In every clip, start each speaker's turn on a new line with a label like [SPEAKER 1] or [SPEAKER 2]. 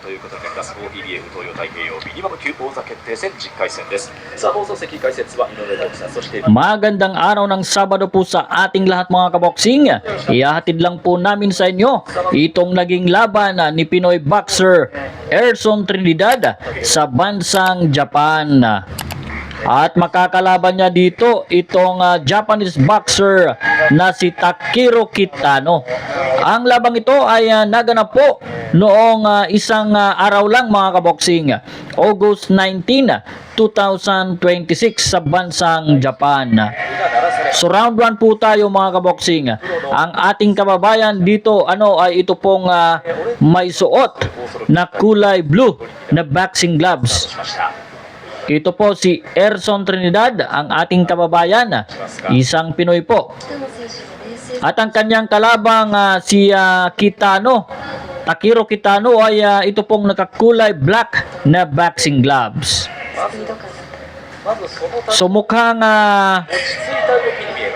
[SPEAKER 1] ということになります。OPBF 東洋太平洋ミニマム級王座決定戦10回戦です。さあ、放送席解説は井上直樹さん、そして
[SPEAKER 2] Magandang araw ng Sabado po sa ating lahat mga kaboksing. Ihahatid lang po namin sa inyo itong naging laban ni Pinoy boxer Erson Trinidad sa bansang Japan. At makakalaban niya dito itong Japanese boxer na si Takiro Kitano. Ang labang ito ay naganap po noong isang araw lang mga kaboksing, August 19, 2026 sa bansang Japan. So round 1 po tayo mga kaboksing. Ang ating kababayan dito ay ito pong may suot na kulay blue na boxing gloves. Ito po si Erson Trinidad, ang ating kababayan, isang Pinoy po. At ang kanyang kalabang si Kitano, Takiro Kitano, ay ito pong nakakulay black na boxing gloves. So mukhang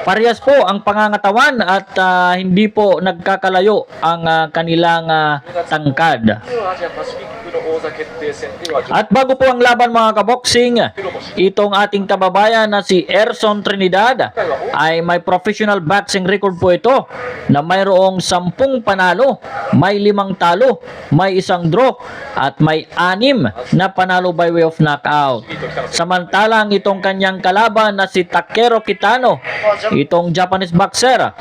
[SPEAKER 2] parehas po ang pangangatawan at hindi po nagkakalayo ang kanilang tangkad. At bago po ang laban mga kaboksing, itong ating kababayan na si Erson Trinidad ay may professional boxing record po ito na mayroong 10 panalo, may 5 talo, may 1 draw at may 6 na panalo by way of knockout. Samantalang itong kanyang kalaban na si Takiro Kitano, itong Japanese boxer,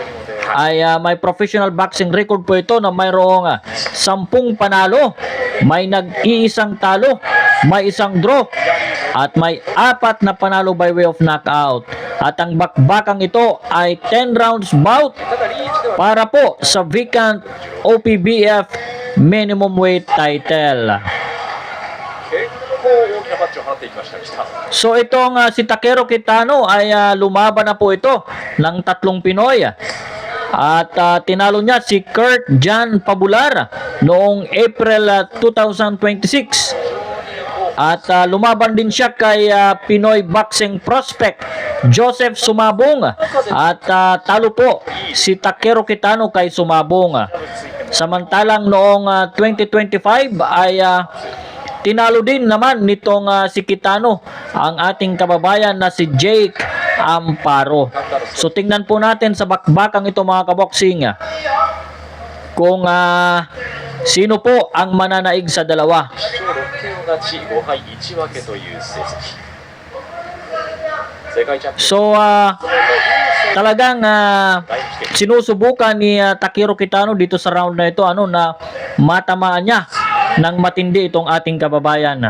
[SPEAKER 2] ay may professional boxing record po ito na mayroong 10 panalo, may nag-iisang talo, may 1 draw at may 4 na panalo by way of knockout. At ang bakbakang ito ay 10 rounds bout para po sa vacant OPBF minimum weight title. So itong si Takiro Kitano ay lumaban na po ito ng 3 Pinoy. At tinalo niya si Kurt Jan Pabular noong April 2026. At lumaban din siya kay Pinoy boxing prospect Joseph Sumabong. At talo po si Takiro Kitano kay Sumabong. Samantalang noong 2025 ay tinalo din naman nitong si Kitano ang ating kababayan na si Jake Amparo. So tingnan po natin sa bakbakang ito mga kaboksing kung sino po ang mananaig sa dalawa. So talagang sinusubukan ni Takiro Kitano dito sa round na ito na matamaan niya ng matindi itong ating kababayan.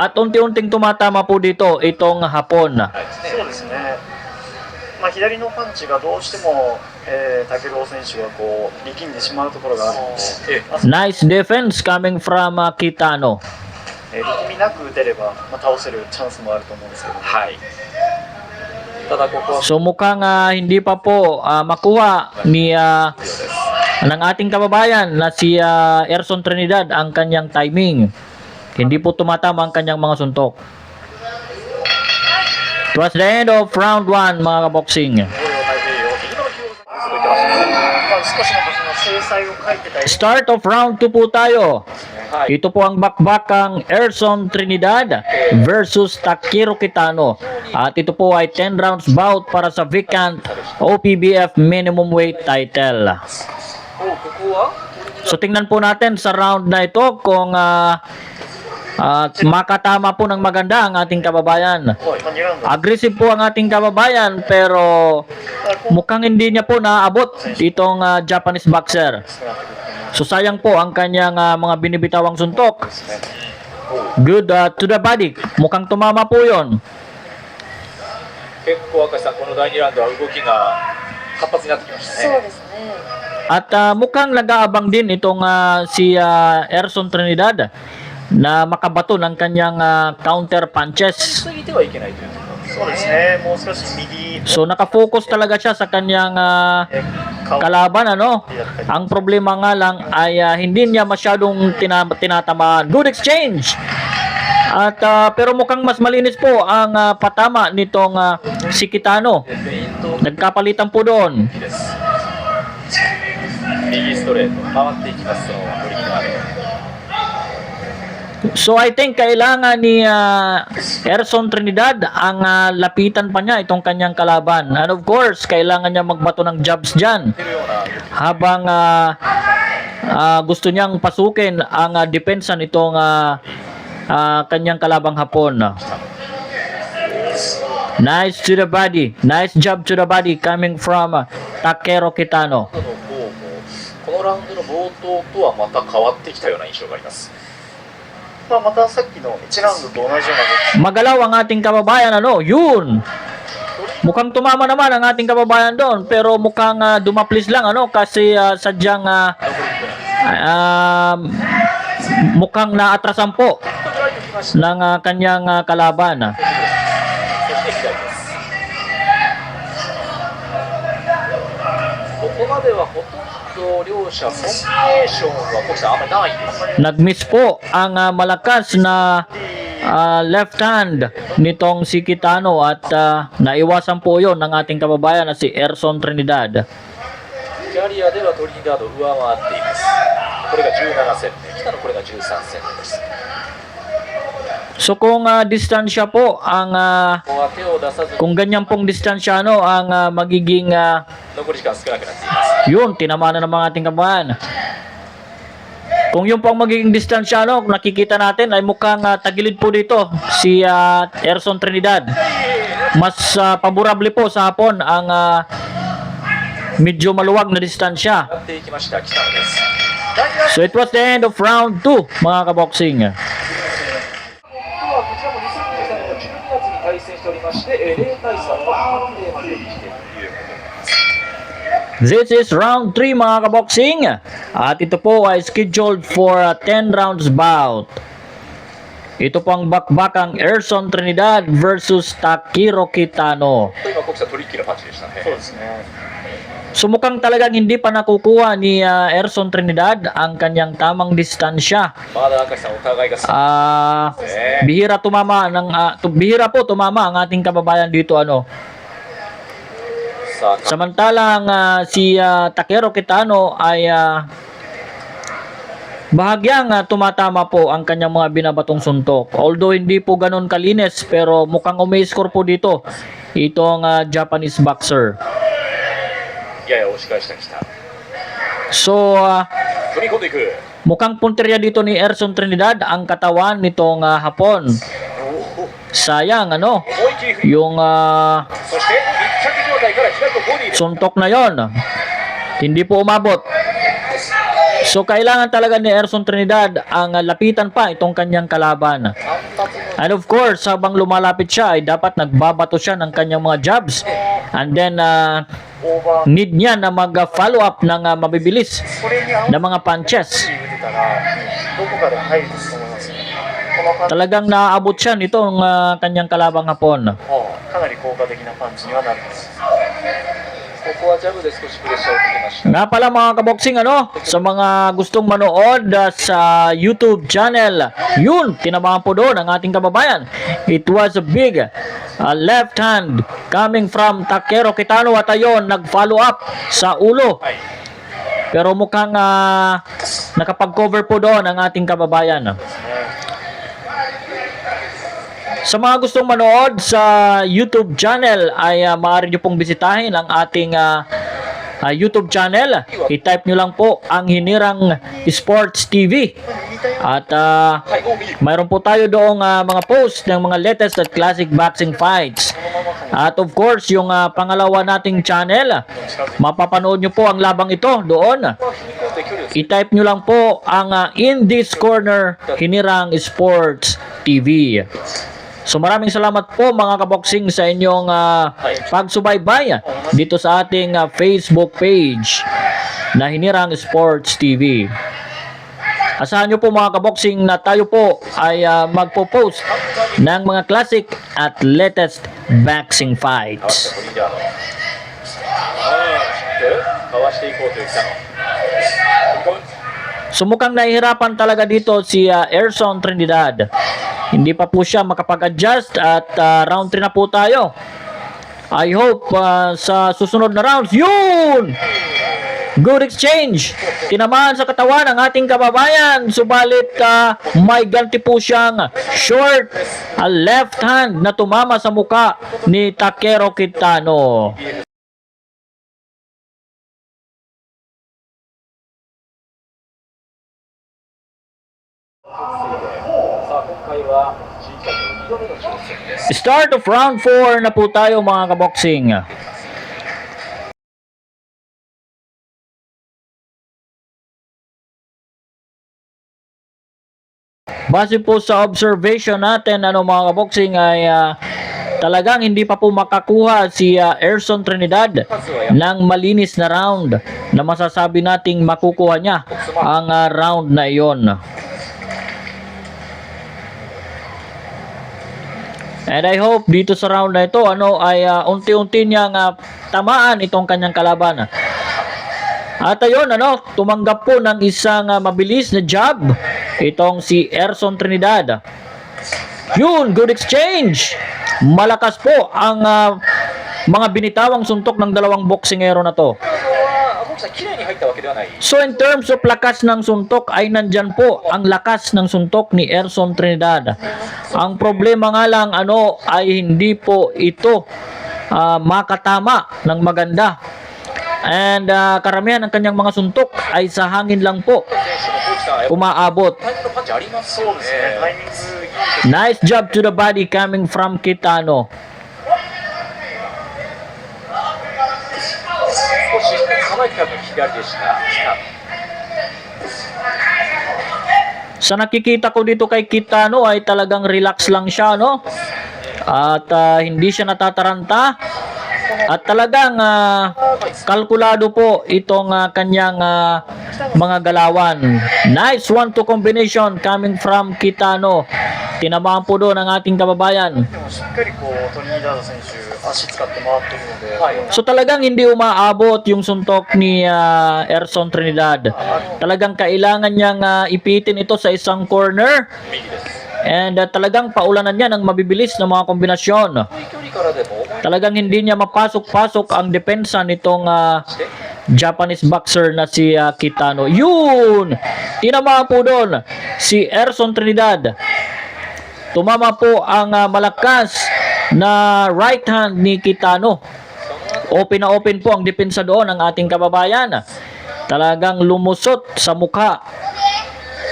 [SPEAKER 2] At unti-unting tumatama po dito itong Hapon.
[SPEAKER 3] Hidari no punchがどうしてもTakiro選手がこう力んでしまうところがあるので、
[SPEAKER 2] Nice defense coming from Kitano.
[SPEAKER 3] 力みなく打てれば倒せるチャンスもあると思うんですけど。はい。ただここは
[SPEAKER 2] So mukhang hindi pa po makuha ni ng ating kababayan na si Erson Trinidad ang kanyang timing. Hindi po tumatama ang kanyang mga suntok. It was the end of round 1 mga kaboksing. Start of round 2 po tayo. Ito po ang bakbakang Erson Trinidad versus Takiro Kitano. At ito po ay 10 rounds bout para sa vacant OPBF minimum weight title. So tingnan po natin sa round na ito kung makatama po ng maganda ang ating kababayan. Aggressive po ang ating kababayan pero mukhang hindi niya po naabot itong Japanese boxer. So sayang po ang kanyang mga binibitawang suntok. Good to the body. Mukhang tumama po yon. At mukhang nag-aabang din itong si Erson Trinidad na makabato ng kanyang counter punches. So nakafocus talaga siya sa kanyang kalaban Ang problema nga lang ay hindi niya masyadong tinatamaan. Good exchange. At pero mukhang mas malinis po ang patama nitong si Kitano. Nagkapalitan po doon. So I think kailangan ni Erson Trinidad ang lapitan pa niya itong kanyang kalaban. And of course, kailangan niya magbato ng jabs dyan habang gusto niyang pasukin ang depensa nitong kanyang kalabang Hapon. Nice to the body. Nice job to the body coming from Takeru Kitano.
[SPEAKER 1] このラウンドの冒頭とはまた変わってきたような印象があります。
[SPEAKER 3] まあ、またさっきの1ラウンドと同じような
[SPEAKER 2] Magalaw ang ating kababayan, yun. Mukhang tumama naman ang ating kababayan doon, pero mukhang dumaplis lang, kasi sadyang mukhang naatrasan po ng kanyang kalaban.
[SPEAKER 1] ここまではほとんど両者コンビネーションはこちらあんまりないですね。
[SPEAKER 2] Nag-miss po ang malakas na left hand nitong si Kitano at naiwasan po yon ng ating kababayan na si Erson Trinidad.
[SPEAKER 1] キャリアではトリニダードを上回っています。これが17戦目、北野これが13戦目です。
[SPEAKER 2] So kung distansya po ang
[SPEAKER 1] ここは手を出さずに
[SPEAKER 2] kung ganyan pong distansya ang magiging
[SPEAKER 1] 残り時間少なくなっています。
[SPEAKER 2] yun, tinama na ng mga ating kababayan. Kung yung pong magiging distansya nakikita natin ay mukhang tagilid po dito si Erson Trinidad. Mas paborable po sa Hapon ang medyo maluwag na distansya.
[SPEAKER 1] やっていきました北野です。
[SPEAKER 2] So it was the end of round 2 mga kaboksing.
[SPEAKER 1] こちらも2023年の12月に対戦しておりまして、0対3の判定まで来ているということになります。
[SPEAKER 2] This is round 3 mga kaboksing. At ito po ay scheduled for 10 rounds bout. Ito po ang bakbakang Erson Trinidad versus Takeru Kitano.
[SPEAKER 1] 今こちらトリッキーなパンチでしたね。
[SPEAKER 3] そうですね。
[SPEAKER 2] Sumukhang talagang hindi pa nakukuha ni Erson Trinidad ang kanyang tamang distansya.
[SPEAKER 1] まだ明石さんお互いが
[SPEAKER 2] Bihira bihira po tumama ang ating kababayan dito
[SPEAKER 1] さあ
[SPEAKER 2] Samantalang si Takeru Kitano ay bahagyang tumatama po ang kanyang mga binabatong suntok. Although hindi po ganun kalinis pero mukhang umi-score po dito itong Japanese boxer.
[SPEAKER 1] やや押し返した北。
[SPEAKER 2] So
[SPEAKER 1] 踏み込んでいく。
[SPEAKER 2] mukhang punteriya dito ni Erson Trinidad ang katawan nitong Hapon. Sayang
[SPEAKER 1] 思い切り振り。
[SPEAKER 2] yung
[SPEAKER 1] そして一着状態から左とボディで
[SPEAKER 2] suntok na yon hindi po umabot. So kailangan talaga ni Erson Trinidad ang lapitan pa itong kanyang kalaban.
[SPEAKER 1] 反発の
[SPEAKER 2] And of course, habang lumalapit siya ay dapat nagbabato siya ng kanyang mga jabs. And then
[SPEAKER 3] オーバー
[SPEAKER 2] need niya na mag-follow up ng mabibilis
[SPEAKER 3] これに合わ
[SPEAKER 2] na mga punches.
[SPEAKER 3] せて打てたらどこかで入ると思いますね。このパンチ
[SPEAKER 2] Talagang naaabot siya nitong kanyang kalabang Hapon.
[SPEAKER 3] かなり効果的なパンチにはなると思います。
[SPEAKER 1] ここはジャブで少しプレッシャーをかけました。
[SPEAKER 2] Nga pala mga kaboksing sa mga gustong manood sa YouTube channel, yun, tinamaan po doon ang ating kababayan. It was a big left hand coming from Takeru Kitano at ayon, nag-follow up sa ulo. Pero mukhang nakapag-cover po doon ang ating kababayan. Sa mga gustong manood sa YouTube channel ay maaari nyo pong bisitahin ang ating YouTube channel. I-type nyo lang po ang Hinirang Sports TV. At
[SPEAKER 1] はい、お右。
[SPEAKER 2] mayroon po tayo doong mga post ng mga latest at classic boxing fights. At of course, yung pangalawa nating channel, mapapanood nyo po ang labang ito doon.
[SPEAKER 1] ここは踏み込んで距離をつけ
[SPEAKER 2] I-type nyo lang po ang In This Corner Hinirang Sports TV. So maraming salamat po mga kaboksing sa inyong pagsubaybay dito sa ating Facebook page na Hinirang Sports TV. Asahan nyo po mga kaboksing na tayo po ay magpo-post ng mga classic at latest boxing
[SPEAKER 1] 合わ
[SPEAKER 2] fights.
[SPEAKER 1] せたトリニダード。かわしていこうという北野。踏み込む。
[SPEAKER 2] So mukhang nahihirapan talaga dito si Erson Trinidad. Hindi pa po siya makapag-adjust at round 3 na po tayo. I hope sa susunod na rounds, yun! Good exchange. Tinamaan sa katawan ng ating kababayan. Subalit may ganti po siyang short left hand na tumama sa muka ni Takeru Kitano.
[SPEAKER 1] さあ今回は新体の2度目の挑戦です。
[SPEAKER 2] Start of round 4 na po tayo mga kaboksing. Base po sa observation natin, mga kaboksing ay talagang hindi pa po makakuha si Erson Trinidad ng malinis na round na masasabi nating makukuha niya ang round na iyon. And I hope dito sa round na ito ay unti-unti niyang tamaan itong kanyang kalaban. At ayun, tumanggap po ng isang mabilis na jab itong si Erson Trinidad. Yun, good exchange. Malakas po ang mga binitawang suntok ng dalawang boksingero na to. So in terms of lakas ng suntok ay nandyan po ang lakas ng suntok ni Erson Trinidad. Ang problema nga lang ay hindi po ito makatama ng maganda. And karamihan ng kanyang mga suntok ay sa hangin lang po umaabot. Nice job to the body coming from Kitano. Sa nakikita ko dito kay Kitano ay talagang relax lang siya, at hindi siya natataranta. At talagang kalkulado po itong kanyang mga galawan. Nice 1-2 combination coming from Kitano. Tinamaan po doon ang ating kababayan. So talagang hindi umaabot yung suntok ni Erson Trinidad. Talagang kailangan niyang ipitin ito sa isang corner. And talagang paulanan niya ng mabibilis na mga kombinasyon. Talagang hindi niya mapasok-pasok ang depensa nitong Japanese boxer na si Kitano. Yun! Tinama po doon si Erson Trinidad. Tumama po ang malakas na right hand ni Kitano. Open na open po ang depensa doon ng ating kababayan. Talagang lumusot sa mukha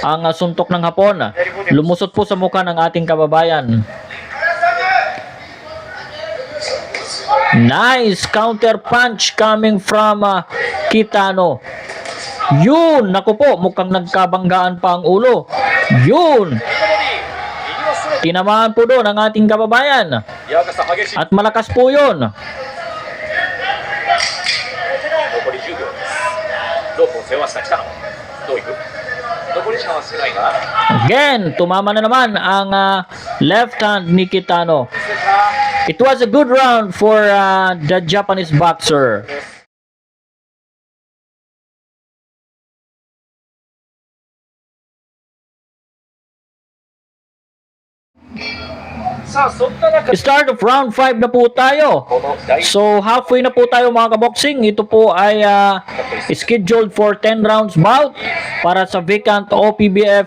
[SPEAKER 2] ang suntok ng Hapon. Lumusot po sa mukha ng ating kababayan. Nice counter punch coming from Kitano. Yun, naku po, mukhang nagkabanggaan pa ang ulo. Yun. Tinamaan po doon ang ating kababayan. At malakas po yun. Again, tumama na naman ang left hand ni Kitano. It was a good round for the Japanese boxer. Start of round 5 na po tayo. So halfway na po tayo mga kaboksing. Ito po ay scheduled for 10 rounds bout para sa vacant OPBF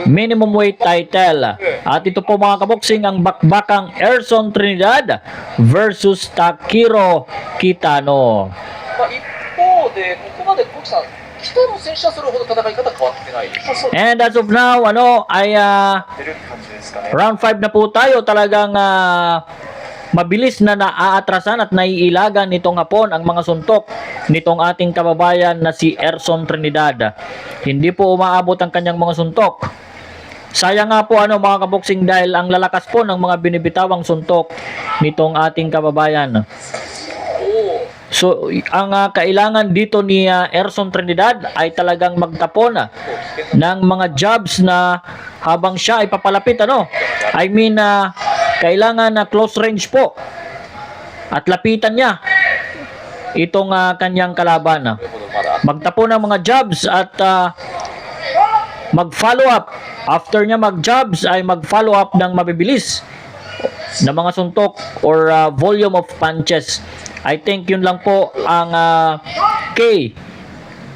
[SPEAKER 2] minimum weight title. At ito po mga kaboksing ang bakbakang Erson Trinidad versus Takeru Kitano. And as of now, ay round 5 na po tayo. Talagang mabilis na naaatrasan at naiilagan nitong Hapon ang mga suntok nitong ating kababayan na si Erson Trinidad. Hindi po umaabot ang kanyang mga suntok. Sayang nga po mga kaboksing dahil ang lalakas po ng mga binibitawang suntok nitong ating kababayan. So, ang kailangan dito ni Erson Trinidad ay talagang magtapon ng mga jabs na habang siya ay papalapit, I mean, kailangan na close range po. At lapitan niya itong kanyang kalaban. Magtapon ng mga jabs at mag-follow up. After niya mag-jabs ay mag-follow up ng mabibilis na mga suntok or volume of punches. I think yun lang po ang key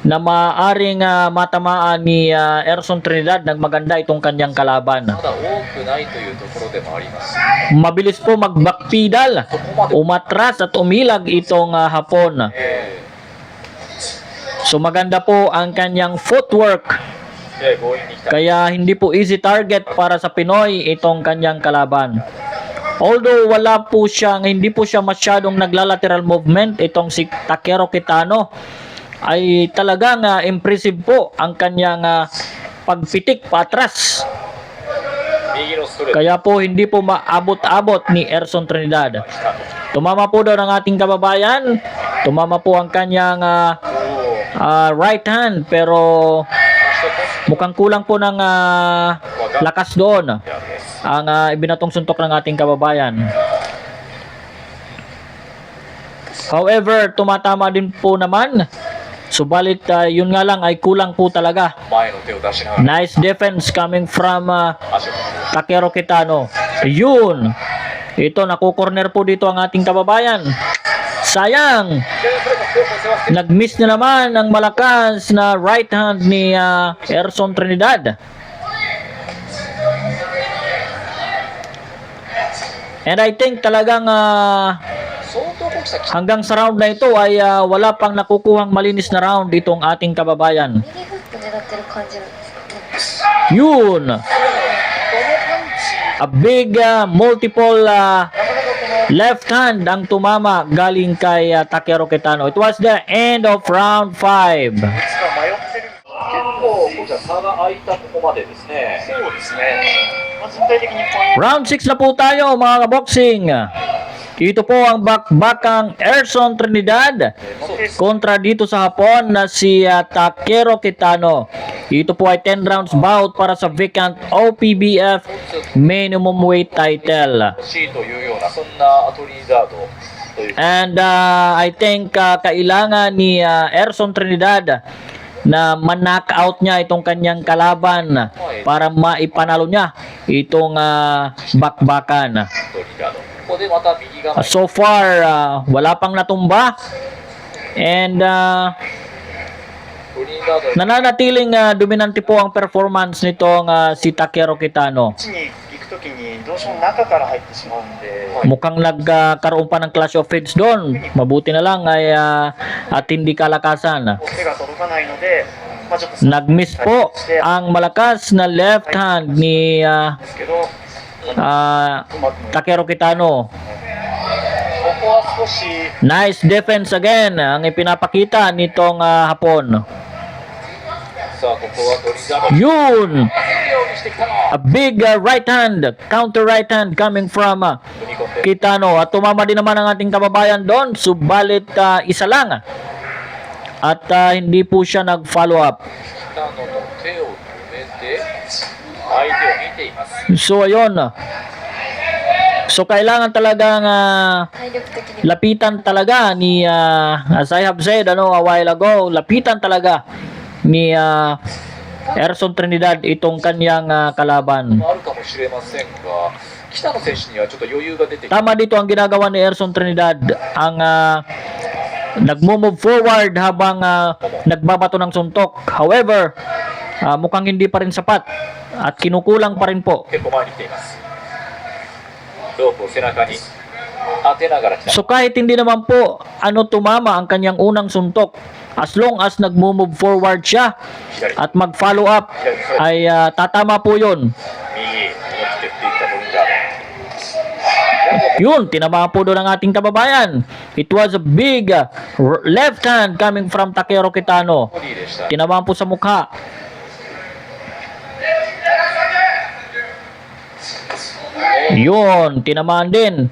[SPEAKER 2] na maaring matamaan ni Erson Trinidad ng maganda itong kanyang kalaban.
[SPEAKER 3] まだ多くないというところでもあります。
[SPEAKER 2] Mabilis po mag-backpedal, umatras at umilag itong Hapon. So maganda po ang kanyang footwork.
[SPEAKER 3] で、強引に来た。
[SPEAKER 2] Kaya hindi po easy target para sa Pinoy itong kanyang kalaban. Although hindi po siya masyadong naglalateral movement itong si Takeru Kitano, ay talagang impressive po ang kanyang pagpitik patras.
[SPEAKER 3] 右のストレート。
[SPEAKER 2] Kaya po hindi po maabot-abot ni Erson Trinidad. Tumama po daw ng ating kababayan. Tumama po ang kanyang right hand, pero mukhang kulang po ng lakas doon ang ibinatong suntok ng ating kababayan. However, tumatama din po naman. Subalit yun nga lang ay kulang po talaga.
[SPEAKER 3] 前の手を出しながら
[SPEAKER 2] Nice defense coming from
[SPEAKER 3] 足を。
[SPEAKER 2] Takeru Kitano. Yun. Ito, nakukorner po dito ang ating kababayan. Sayang. Nag-miss na naman ang malakas na right hand ni Erson Trinidad. And I think talagang
[SPEAKER 3] 相当こきた。
[SPEAKER 2] hanggang sa round na ito ay wala pang nakukuhang malinis na round itong ating kababayan.
[SPEAKER 4] 右フック狙ってる感じなんですかね。
[SPEAKER 2] Yun. A big multiple left hand ang tumama galing kay Takeru Kitano. It was the end of round 5.
[SPEAKER 3] いつか迷ってる。
[SPEAKER 1] 結構こうじゃ差が開いたここまでですね。
[SPEAKER 3] そうですね。まあ、全体的にこういう。
[SPEAKER 2] Round 6 na po tayo mga kaboxing. Ito po ang bakbakang Erson Trinidad kontra dito sa Hapon na si Takeru Kitano. Ito po ay 10 rounds bout para sa vacant OPBF minimum weight title.
[SPEAKER 3] 欲しいというようなそんなアトリーダードという。
[SPEAKER 2] And I think kailangan ni Erson Trinidad na man-knockout niya itong kanyang kalaban para maipanalo niya itong bakbakan.
[SPEAKER 3] アトリーダード。ここでまた右が。
[SPEAKER 2] So far, wala pang natumba. And
[SPEAKER 3] アトリーダード。
[SPEAKER 2] nananatiling dominante po ang performance nitong si Takeru Kitano.
[SPEAKER 3] こっちに行くときにどうしても中から入ってしまうんで。
[SPEAKER 2] Mukhang nagkaroon pa ng clash of heads doon. Mabuti na lang ay at hindi kalakasan.
[SPEAKER 3] 手が届かないので、まあちょっと。
[SPEAKER 2] Nag-miss po ang malakas na left hand ni
[SPEAKER 3] ですけど、うまく。
[SPEAKER 2] Takeru Kitano.
[SPEAKER 3] ここは少し。
[SPEAKER 2] Nice defense again ang ipinapakita nitong Hapon.
[SPEAKER 3] さあここはアトリーダード。
[SPEAKER 2] Yun!
[SPEAKER 3] ようにしてきたの。
[SPEAKER 2] A big right hand, counter right hand coming from
[SPEAKER 3] 踏み込んで。
[SPEAKER 2] Kitano. At tumama din naman ang ating kababayan doon, subalit isa lang. At hindi po siya nag-follow up.
[SPEAKER 3] 北野の手を止めて相手を見ています。
[SPEAKER 2] So ayun. So kailangan talagang
[SPEAKER 4] 体力的に
[SPEAKER 2] lapitan talaga ni as I have said a while ago, lapitan talaga ni Erson Trinidad itong kanyang kalaban.
[SPEAKER 3] あるかもしれませんが、北野選手にはちょっと余裕が出てきて、
[SPEAKER 2] Tama dito ang ginagawa ni Erson Trinidad, ang nagmo-move forward habang nagbabato ng suntok. However, mukhang hindi pa rin sapat at kinukulang pa rin po.
[SPEAKER 3] 結構前に来ています。ロープを背中に当てながら来た。
[SPEAKER 2] So kahit hindi naman po tumama ang kanyang unang suntok, as long as nagmo-move forward siya
[SPEAKER 3] 左、
[SPEAKER 2] at mag-follow up, ay tatama po yun.
[SPEAKER 3] 右、思い切って振っていったトリンガード。
[SPEAKER 2] Yun, tinama po doon ang ating kababayan. It was a big left hand coming from Takeru Kitano.
[SPEAKER 3] ボディでした。
[SPEAKER 2] Tinama po sa mukha. Yun, tinamaan din.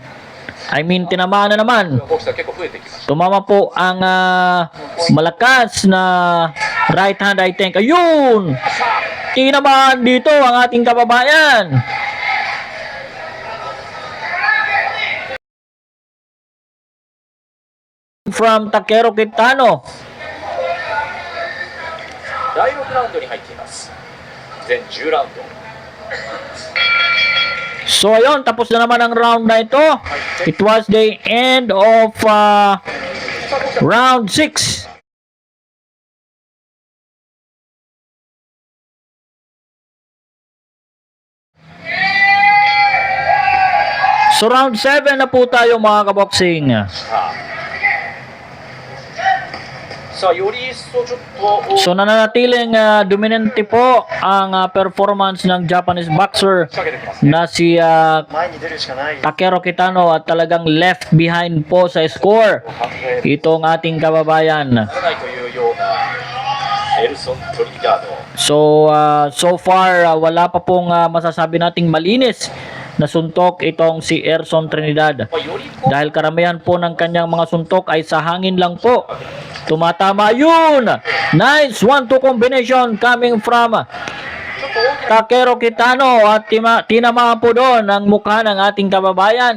[SPEAKER 2] Tinamaan na naman.
[SPEAKER 3] ボクサー結構増えてきました。
[SPEAKER 2] Tumama po ang malakas na right hand, I think. Ayun! Tinamaan dito ang ating kababayan. From Takeru Kitano.
[SPEAKER 3] 第6ラウンドに入っています。全10ラウンド。
[SPEAKER 2] So ayun, tapos na naman ang round na ito. It was the end of round 6. So round 7 na po tayo mga kaboksing.
[SPEAKER 1] さあ、より一層ちょっと
[SPEAKER 2] So nananatiling dominante po ang performance ng Japanese boxer
[SPEAKER 1] 仕掛けてきますね。
[SPEAKER 2] na si
[SPEAKER 3] 前に出るしかない。
[SPEAKER 2] Takeru Kitano at talagang left behind po sa score
[SPEAKER 1] 考え
[SPEAKER 2] itong ating kababayan.
[SPEAKER 1] らないというようなエルソン・トリニダード。
[SPEAKER 2] So far wala pa pong masasabi nating malinis na suntok itong si Erson Trinidad.
[SPEAKER 1] まあ、よりこう
[SPEAKER 2] Dahil karamihan po ng kanyang mga suntok ay sa hangin lang po. Tumatama yun! Nice 1-2 combination coming from
[SPEAKER 1] ちょっと大きな
[SPEAKER 2] Takeru Kitano at tinamaan po doon ang mukha ng ating kababayan.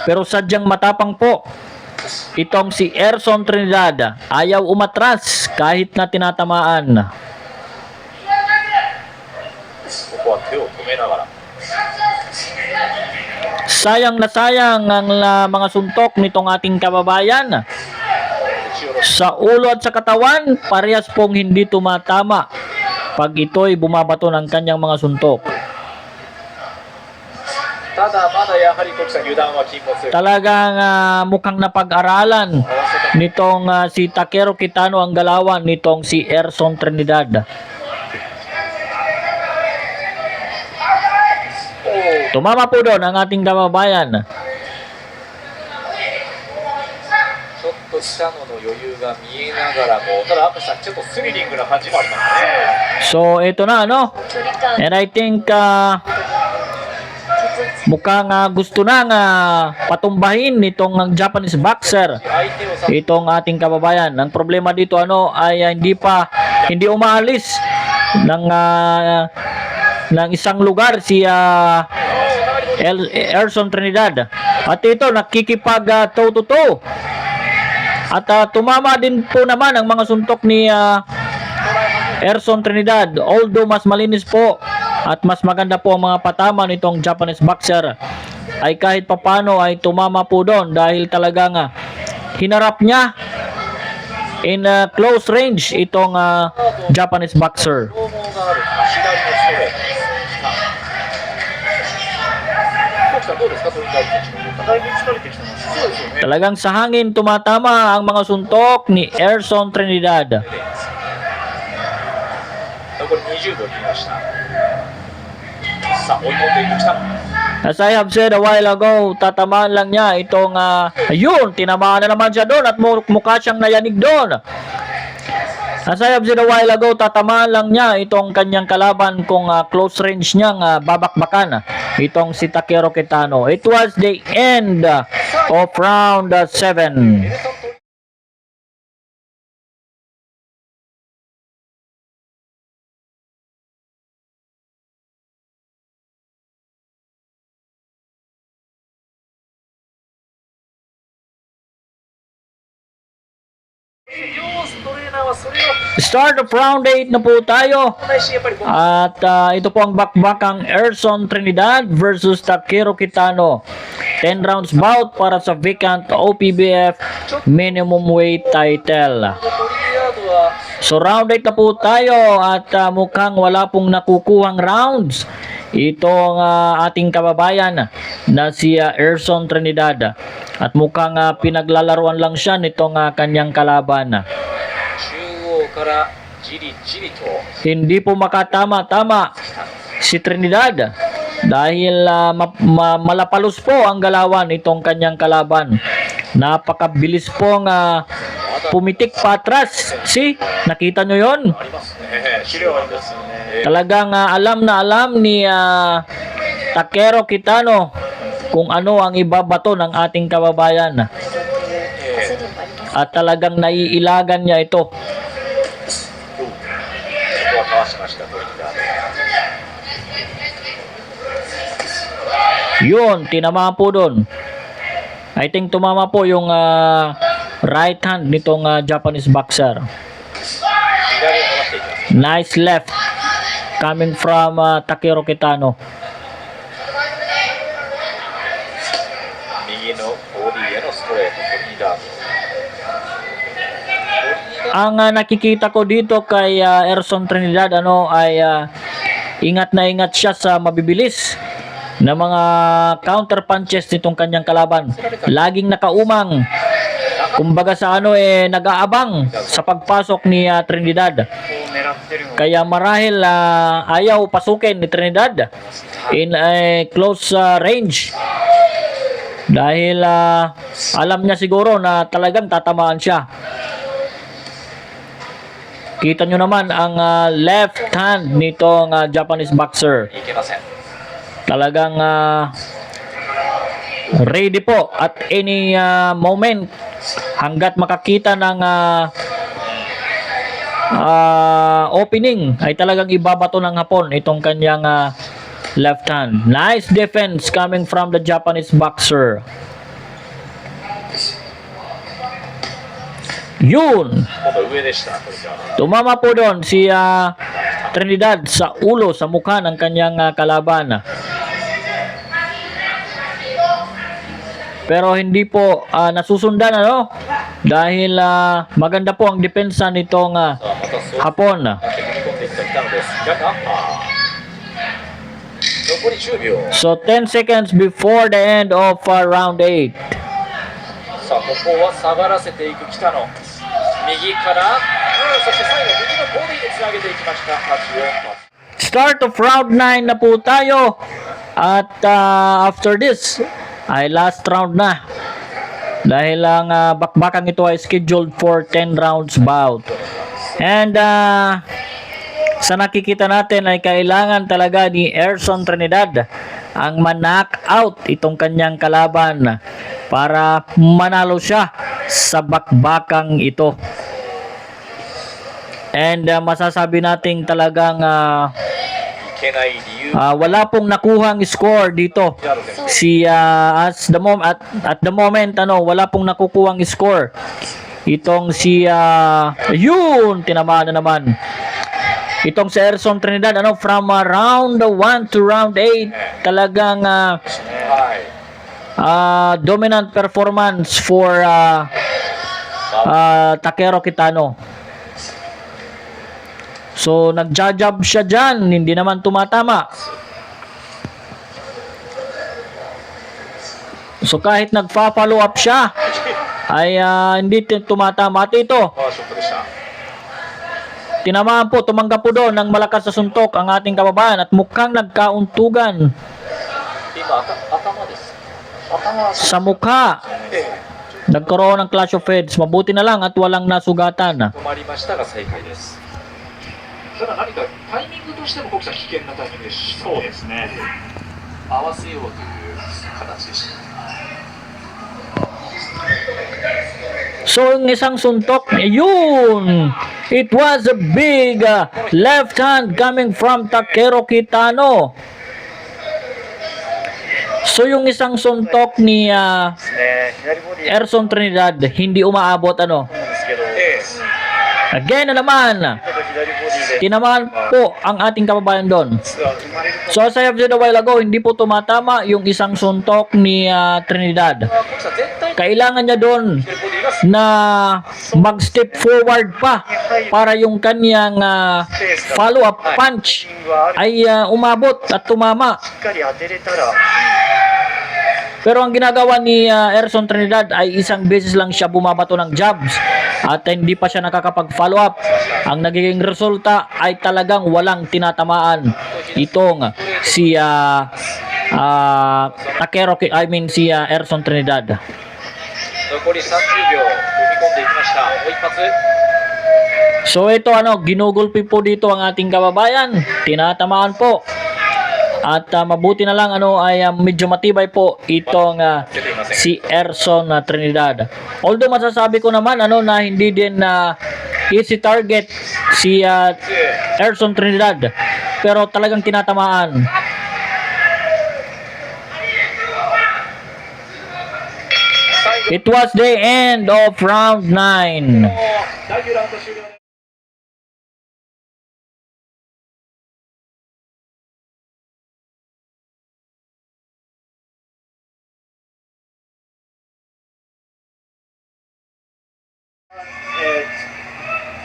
[SPEAKER 2] Pero sadyang matapang po itong si Erson Trinidad. Ayaw umatras kahit na tinatamaan.
[SPEAKER 1] ここは手を止めながら。
[SPEAKER 2] Sayang na sayang ang mga suntok nitong ating kababayan. Sa ulo at sa katawan, parehas pong hindi tumatama pag ito'y bumabato ng kanyang mga suntok.
[SPEAKER 1] ただまだやはり徳さん油断は禁物。
[SPEAKER 2] Talagang mukhang napag-aralan nitong si Takeru Kitano ang galawan nitong si Erson Trinidad. Tumama po doon ang ating kababayan.
[SPEAKER 1] ちょっと下野の余裕が見えながらも、ただアップさんちょっとスリリングな感じもありますね。
[SPEAKER 2] So ito na ano.
[SPEAKER 4] 距離感
[SPEAKER 2] And I think
[SPEAKER 4] ちょっ
[SPEAKER 2] mukhang gusto nang patumbahin nitong Japanese boxer
[SPEAKER 1] 相手をさ
[SPEAKER 2] itong ating kababayan. Ang problema dito ano ay hindi umaalis ng isang lugar si Erson Trinidad. At ito nakikipag toe to toe. At tumama din po naman ang mga suntok ni Erson Trinidad. Although mas malinis po at mas maganda po ang mga patama nitong Japanese boxer, ay kahit papano ay tumama po doon dahil talagang hinarap niya in close range itong Japanese boxer.
[SPEAKER 1] 消耗がある左のストレート。徳さんどうですかトリニダード選手の動き。
[SPEAKER 3] だいぶ疲れてきてます。
[SPEAKER 1] そうですよね。
[SPEAKER 2] Talagang sa hangin tumatama ang mga suntok ni Erson Trinidad.
[SPEAKER 1] 残り20秒切りました。さあ追い込んでいく北野。
[SPEAKER 2] As I have said a while ago, tatamaan lang niya itong ayun, tinamaan na naman siya doon at mukha siyang nayanig doon. As I have said a while ago, tatamaan lang niya itong kanyang kalaban kung close range niyang babakbakan itong si Takeru Kitano. It was the end of round 7.
[SPEAKER 1] エルソンと 両トレーナーはそれを
[SPEAKER 2] Start of round 8 na po tayo.
[SPEAKER 1] ないしやっぱりこの
[SPEAKER 2] At ito po ang bakbakang Erson Trinidad versus Takeru Kitano. 10 rounds bout para sa vacant OPBF minimum weight title.
[SPEAKER 1] トリニダードは
[SPEAKER 2] So round 8 na po tayo at mukhang wala pong nakukuhang rounds itong ating kababayan na si Erson Trinidad. At mukhang pinaglalaruan lang siya nitong kanyang kalaban.
[SPEAKER 1] 中央からじりじりと
[SPEAKER 2] Hindi po makatama-tama si Trinidad dahil malapalos po ang galawan itong kanyang kalaban. Napakabilis pong pumitik patras. See? Nakita nyo yon?
[SPEAKER 1] ありますね。資料ありますよね。
[SPEAKER 2] Talagang alam na alam ni Takeru Kitano kung ano ang ibabato ng ating kababayan.
[SPEAKER 4] 焦りもあります。
[SPEAKER 2] At talagang naiilagan niya ito.
[SPEAKER 1] ここはかわしましたトリニダード。
[SPEAKER 2] Yun, tinama po doon. I think tumama po yung right hand nitong Japanese boxer.
[SPEAKER 1] 左を回っていきます。
[SPEAKER 2] Nice left coming from Takeru Kitano.
[SPEAKER 1] 右のボディへのストレートトリニダード。
[SPEAKER 2] Ang nakikita ko dito kay Erson Trinidad ay ingat na ingat siya sa mabibilis na mga counter punches nitong kanyang kalaban. Laging nakaumang. Kumbaga sa ano nag-aabang sa pagpasok ni Trinidad.
[SPEAKER 3] こう狙ってるの
[SPEAKER 2] Kaya marahil ayaw pasukin ni Trinidad in a close range. Dahil alam niya siguro na talagang tatamaan siya. Kita nyo naman ang left hand nitong Japanese boxer.
[SPEAKER 1] いけません。
[SPEAKER 2] Talagang ready po at any moment hanggat makakita ng opening ay talagang ibabato ng hapon itong kanyang left hand. Nice defense coming from the Japanese boxer. Yun.
[SPEAKER 1] 今度上でした。これじゃあ。
[SPEAKER 2] Tumama po doon si Trinidad sa ulo, sa mukha ng kanyang kalaban. Pero hindi po nasusundan dahil maganda po ang depensa nitong
[SPEAKER 1] さあまたそう。
[SPEAKER 2] Hapon.
[SPEAKER 1] 踏み込んでいった北野です。逆アッパー。残り10秒。
[SPEAKER 2] So 10 seconds before the end of round 8.
[SPEAKER 1] さあここは下がらせていく北野。右から、そして最後右のボディにつなげていきました。8-4パス。
[SPEAKER 2] Start of round 9 na po tayo. At after this ay last round na. Dahil ang bakbakang ito ay scheduled for 10 rounds bout. And sa nakikita natin ay kailangan talaga ni Erson Trinidad ang ma-knock out itong kanyang kalaban para manalo siya sa bakbakang ito. And masasabi nating talagang
[SPEAKER 1] いけない理由。
[SPEAKER 2] wala pong nakuhang score dito. Si at the moment wala pong nakukuhang score. Itong si yun tinamaan na naman. Itong si Erson Trinidad from round 1 to round 8 talagang
[SPEAKER 1] はい。
[SPEAKER 2] dominant performance for Takeru Kitano. So nagja-jab siya dyan, hindi naman tumatama. So kahit nagfa-follow up siya ay hindi tumatama. At ito,
[SPEAKER 1] パワーショットでした。
[SPEAKER 2] tinamaan po, tumanggap po doon ng malakas sa suntok ang ating kababayan at mukhang nagkauntugan
[SPEAKER 1] 今、頭です。頭は
[SPEAKER 2] sa mukha.
[SPEAKER 1] ええ
[SPEAKER 2] Nagkaroon ng clash of heads. Mabuti na lang at walang nasugatan.
[SPEAKER 1] 止まりましたが再開です。ただ何かタイミングとしても国際危険なタイミングでした。そうですね。合わせようという形でした。
[SPEAKER 2] So yung isang suntok, yun! It was a big left hand coming from Takeru Kitano. So yung isang suntok ni
[SPEAKER 3] 左ボディ
[SPEAKER 2] Erson Trinidad hindi umaabot
[SPEAKER 3] なんですけど、
[SPEAKER 1] ええ
[SPEAKER 2] Again na naman.
[SPEAKER 3] ちょっと左ボディで
[SPEAKER 2] Tinamaan po ang ating kababayan doon.
[SPEAKER 3] 生まれると
[SPEAKER 2] So as I have said a while ago, hindi po tumatama yung isang suntok ni Trinidad.
[SPEAKER 1] 国際全体
[SPEAKER 2] Kailangan niya doon
[SPEAKER 1] のボディが
[SPEAKER 2] na mag-step forward pa para yung kanyang follow-up punch
[SPEAKER 3] スイングはある
[SPEAKER 2] ay umabot at tumama.
[SPEAKER 3] しっかり当てれたら
[SPEAKER 2] Pero ang ginagawa ni Erson Trinidad ay isang beses lang siya bumabato ng jabs at hindi pa siya nakakapag-follow up. Ang nagiging resulta ay talagang walang tinatamaan itong si si Erson Trinidad.
[SPEAKER 1] 残り30秒踏み込んでいきました。もう一発。
[SPEAKER 2] So ito ginugulpi po dito ang ating kababayan. Tinatamaan po. At mabuti na lang ay medyo matibay po itong si Erson Trinidad. Although masasabi ko naman na hindi din easy target si Erson Trinidad. Pero talagang tinatamaan. It was the end of round 9.
[SPEAKER 1] 第9ラウンド終了。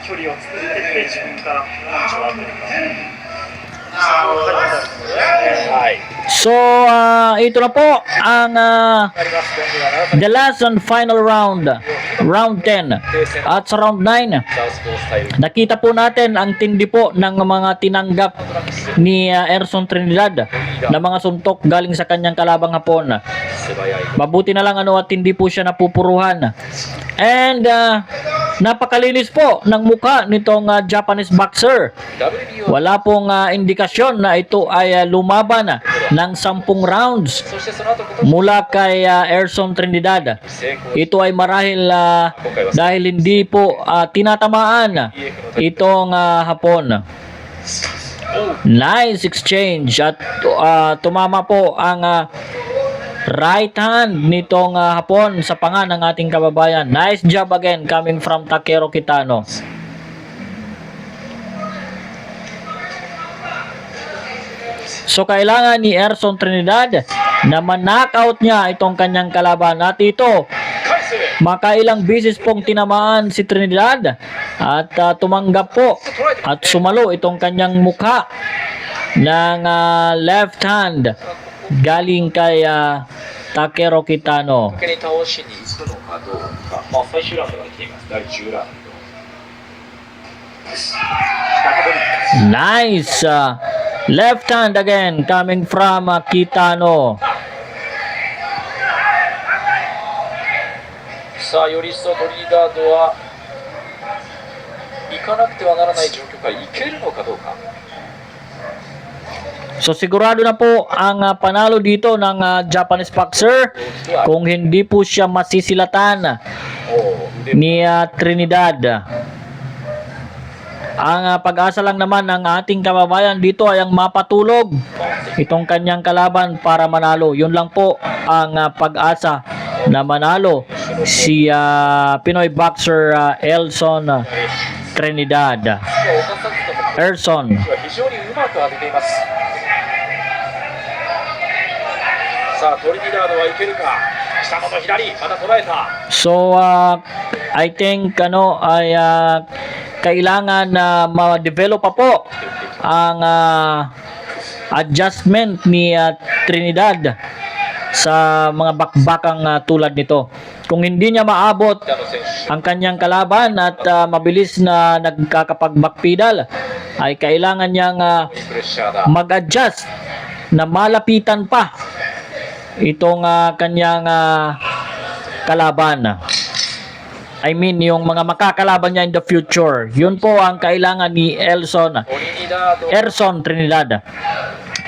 [SPEAKER 3] 距離を作ってって自分からパンチを当てるか。そういう感じになると思いますね。
[SPEAKER 1] はい。
[SPEAKER 2] So, ito na po ang the last and final round. Round 10. At sa round 9, nakita po natin ang tindi po ng mga tinanggap ni Erson Trinidad na mga suntok galing sa kanyang kalabang Hapon. Mabuti na lang at hindi po siya napupuruhan. And napakalinis po ng mukha nitong Japanese boxer. Wala pong indikasyon na ito ay lumaban ng 10 rounds mula kay Erson Trinidad. Ito ay marahil dahil hindi po tinatamaan itong Hapon. Nice exchange at tumama po ang right hand nitong Hapon sa panga ng ating kababayan. Nice job again coming from Takeru Kitano. So kailangan ni Erson Trinidad na man-knockout niya itong kanyang kalaban. At ito, makailang bisis pong tinamaan si Trinidad at tumanggap po at sumalo itong kanyang mukha ng left hand galing kay Takeru Kitano.
[SPEAKER 1] 逆に倒しに行くのかどうか、最終ラウンドが来ています。第10ラウンド。
[SPEAKER 2] Nice left hand again coming from Kitano.
[SPEAKER 1] さあ、より一層トリニダードは行かなくてはならない状況から行けるのかどうか。
[SPEAKER 2] So sigurado na po ang panalo dito ng Japanese boxer kung hindi po siya masisilatan ni Trinidad. Ang pag-asa lang naman ng ating kababayan dito ay ang mapatulog itong kanyang kalaban para manalo. Yun lang po ang pag-asa na manalo si Pinoy boxer Erson Trinidad. Erson.
[SPEAKER 1] 非常にうまく当てています。さあ、トリニダードはいけるか。下の左、また捉えた。
[SPEAKER 2] So I think ay kailangan na ma-develop pa po ang adjustment ni Trinidad sa mga bakbakang tulad nito. Kung hindi niya maabot ang kanyang kalaban at mabilis na nagkakapag-backpedal, ay kailangan niyang
[SPEAKER 1] プレッシャーだ。
[SPEAKER 2] mag-adjust na malapitan pa itong kanyang kalaban. I mean, yung mga makakalaban niya in the future. Yun po ang kailangan ni Erson Trinidad.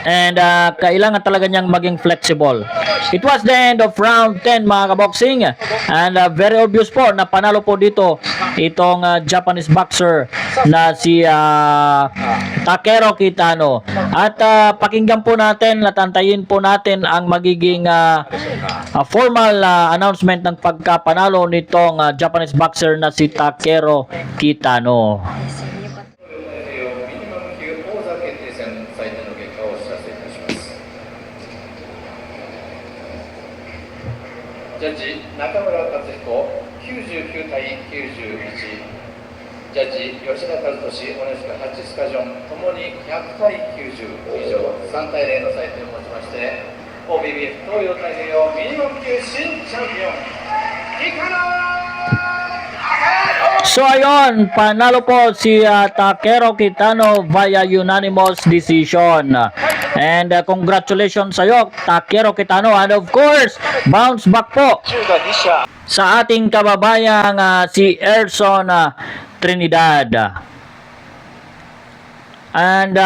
[SPEAKER 2] And kailangan talaga niyang maging flexible. It was the end of round 10 mga kaboxing. And very obvious po na panalo po dito itong Japanese boxer na si Takeru Kitano. At pakinggan po natin at antayin po natin ang magiging formal announcement ng pagkapanalo nitong Japanese boxer na si Takeru Kitano.
[SPEAKER 5] ジャッジ中村克彦99対91、ジャッジ吉田和俊同じく8スカジョンともに100対90以上3対0の採点をもちまして OBBF 東洋太平洋ミニマム級新チャンピオン
[SPEAKER 2] So ayun, panalo po si Takeru Kitano via unanimous decision. And congratulations sa iyo, Takeru Kitano. And of course, bounce back po sa ating kababayang si Erson Trinidad. And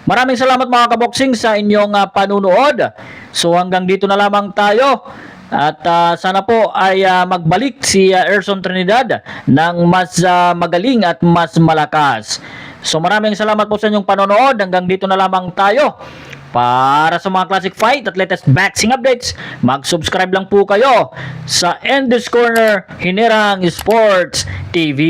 [SPEAKER 2] maraming salamat mga kaboksing sa inyong panunood. So hanggang dito na lamang tayo. At sana po ay magbalik si Erson Trinidad ng mas magaling at mas malakas. So maraming salamat po sa inyong panonood. Hanggang dito na lamang tayo. Para sa mga classic fight at latest boxing updates, mag-subscribe lang po kayo sa Endless Corner Hinirang Sports TV.